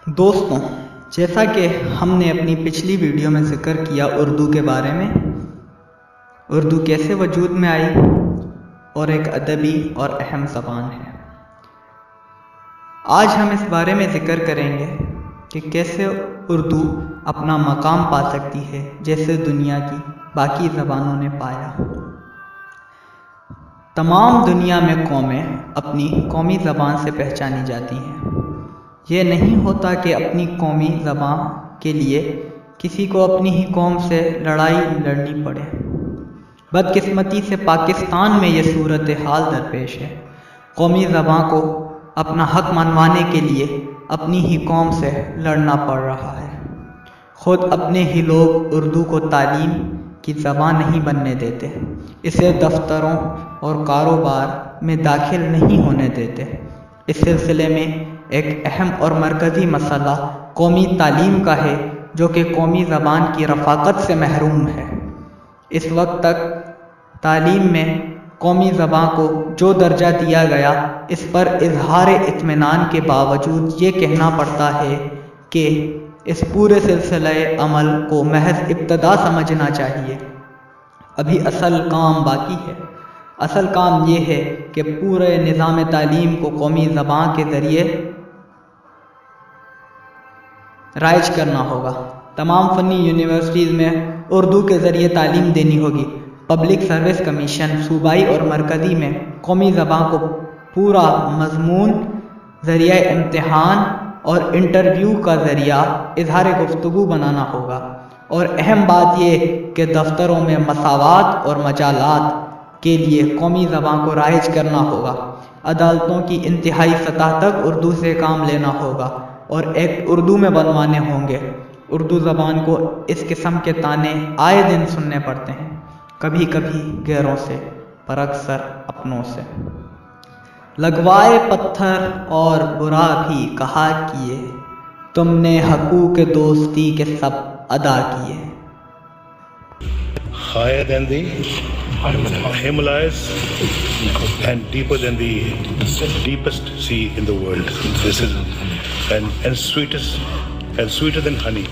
دوستوں، جیسا کہ ہم نے اپنی پچھلی ویڈیو میں ذکر کیا اردو کے بارے میں، اردو کیسے وجود میں آئی اور ایک ادبی اور اہم زبان ہے۔ آج ہم اس بارے میں ذکر کریں گے کہ کیسے اردو اپنا مقام پا سکتی ہے جیسے دنیا کی باقی زبانوں نے پایا۔ تمام دنیا میں قومیں اپنی قومی زبان سے پہچانی جاتی ہیں۔ یہ نہیں ہوتا کہ اپنی قومی زبان کے لیے کسی کو اپنی ہی قوم سے لڑائی لڑنی پڑے۔ بدقسمتی سے پاکستان میں یہ صورتحال درپیش ہے۔ قومی زبان کو اپنا حق منوانے کے لیے اپنی ہی قوم سے لڑنا پڑ رہا ہے۔ خود اپنے ہی لوگ اردو کو تعلیم کی زبان نہیں بننے دیتے، اسے دفتروں اور کاروبار میں داخل نہیں ہونے دیتے۔ اس سلسلے میں ایک اہم اور مرکزی مسئلہ قومی تعلیم کا ہے، جو کہ قومی زبان کی رفاقت سے محروم ہے۔ اس وقت تک تعلیم میں قومی زبان کو جو درجہ دیا گیا، اس پر اظہار اطمینان کے باوجود یہ کہنا پڑتا ہے کہ اس پورے سلسلہ عمل کو محض ابتدا سمجھنا چاہیے۔ ابھی اصل کام باقی ہے۔ اصل کام یہ ہے کہ پورے نظام تعلیم کو قومی زبان کے ذریعے رائج کرنا ہوگا۔ تمام فنی یونیورسٹیز میں اردو کے ذریعے تعلیم دینی ہوگی۔ پبلک سروس کمیشن صوبائی اور مرکزی میں قومی زبان کو پورا مضمون ذریعہ امتحان اور انٹرویو کا ذریعہ اظہار گفتگو بنانا ہوگا۔ اور اہم بات یہ کہ دفتروں میں مساوات اور مجالات کے لیے قومی زبان کو رائج کرنا ہوگا۔ عدالتوں کی انتہائی سطح تک اردو سے کام لینا ہوگا اور ایکٹ اردو میں بنوانے ہوں گے۔ اردو زبان کو اس قسم کے طعنے آئے دن سننے پڑتے ہیں، کبھی کبھی غیروں سے پر اکثر اپنوں سے۔ لگوائے پتھر اور برا بھی کہا کیے، تم نے حقوق دوستی کے سب ادا کیے۔ Higher than the Himalayas and deeper than the deepest sea in the world. This is and sweeter than honey.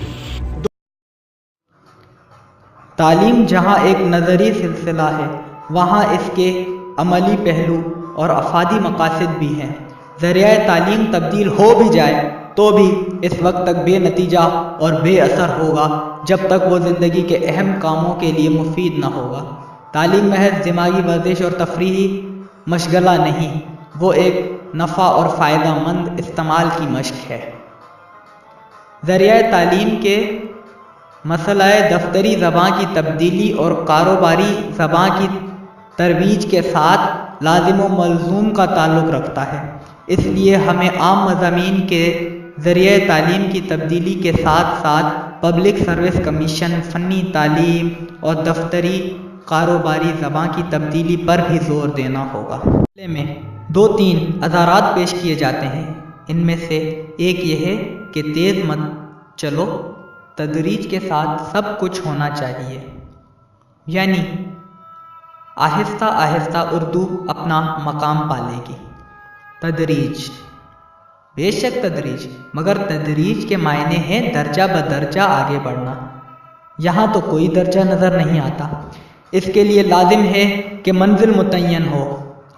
تعلیم جہاں ایک نظری سلسلہ ہے، وہاں اس کے عملی پہلو اور افادی مقاصد بھی ہیں۔ ذریعہ تعلیم تبدیل ہو بھی جائے تو بھی اس وقت تک بے نتیجہ اور بے اثر ہوگا جب تک وہ زندگی کے اہم کاموں کے لیے مفید نہ ہوگا۔ تعلیم محض دماغی ورزش اور تفریحی مشغلہ نہیں، وہ ایک نفع اور فائدہ مند استعمال کی مشق ہے۔ ذریعہ تعلیم کے مسئلہ دفتری زبان کی تبدیلی اور کاروباری زبان کی ترویج کے ساتھ لازم و ملزوم کا تعلق رکھتا ہے۔ اس لیے ہمیں عام مضامین کے ذریعہ تعلیم کی تبدیلی کے ساتھ ساتھ پبلک سروس کمیشن، فنی تعلیم اور دفتری کاروباری زبان کی تبدیلی پر بھی زور دینا ہوگا۔ اس میں 2-3 اظہارات پیش کیے جاتے ہیں۔ ان میں سے ایک یہ ہے کہ تیز مت چلو، تدریج کے ساتھ سب کچھ ہونا چاہیے، یعنی آہستہ آہستہ اردو اپنا مقام پالے گی۔ تدریج، بے شک تدریج، مگر تدریج کے معنی ہے درجہ بدرجہ آگے بڑھنا۔ یہاں تو کوئی درجہ نظر نہیں آتا۔ اس کے لیے لازم ہے کہ منزل متعین ہو،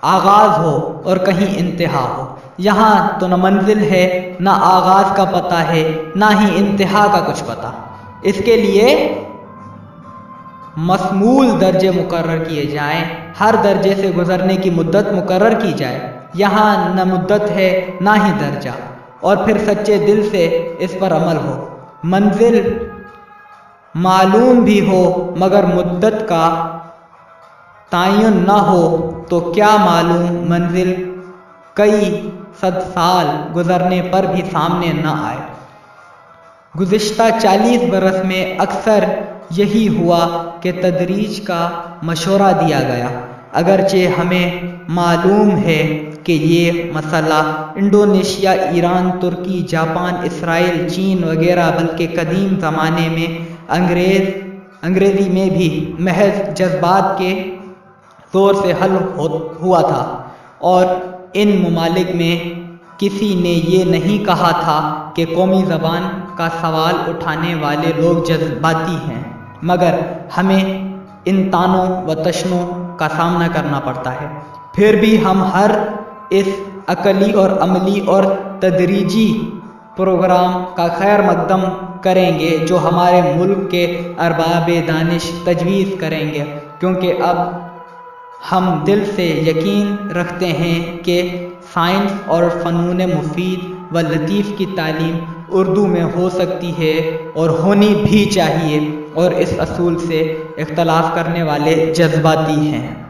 آغاز ہو اور کہیں انتہا ہو۔ یہاں تو نہ منزل ہے، نہ آغاز کا پتہ ہے، نہ ہی انتہا کا کچھ پتہ۔ اس کے لیے مشمول درجے مقرر کیے جائیں، ہر درجے سے گزرنے کی مدت مقرر کی جائے۔ یہاں نہ مدت ہے نہ ہی درجہ، اور پھر سچے دل سے اس پر عمل ہو۔ منزل معلوم بھی ہو مگر مدت کا تعین نہ ہو تو کیا معلوم منزل کئی 100 سال گزرنے پر بھی سامنے نہ آئے۔ گزشتہ 40 برس میں اکثر یہی ہوا کہ تدریج کا مشورہ دیا گیا، اگرچہ ہمیں معلوم ہے کہ یہ مسئلہ انڈونیشیا، ایران، ترکی، جاپان، اسرائیل، چین وغیرہ بلکہ قدیم زمانے میں انگریزی میں بھی محض جذبات کے زور سے حل ہوا تھا، اور ان ممالک میں کسی نے یہ نہیں کہا تھا کہ قومی زبان کا سوال اٹھانے والے لوگ جذباتی ہیں، مگر ہمیں ان طعنوں و تشنوں کا سامنا کرنا پڑتا ہے۔ پھر بھی ہم ہر اس عقلی اور عملی اور تدریجی پروگرام کا خیر مقدم کریں گے جو ہمارے ملک کے ارباب دانش تجویز کریں گے، کیونکہ اب ہم دل سے یقین رکھتے ہیں کہ سائنس اور فنون مفید و لطیف کی تعلیم اردو میں ہو سکتی ہے اور ہونی بھی چاہیے، اور اس اصول سے اختلاف کرنے والے جذباتی ہیں۔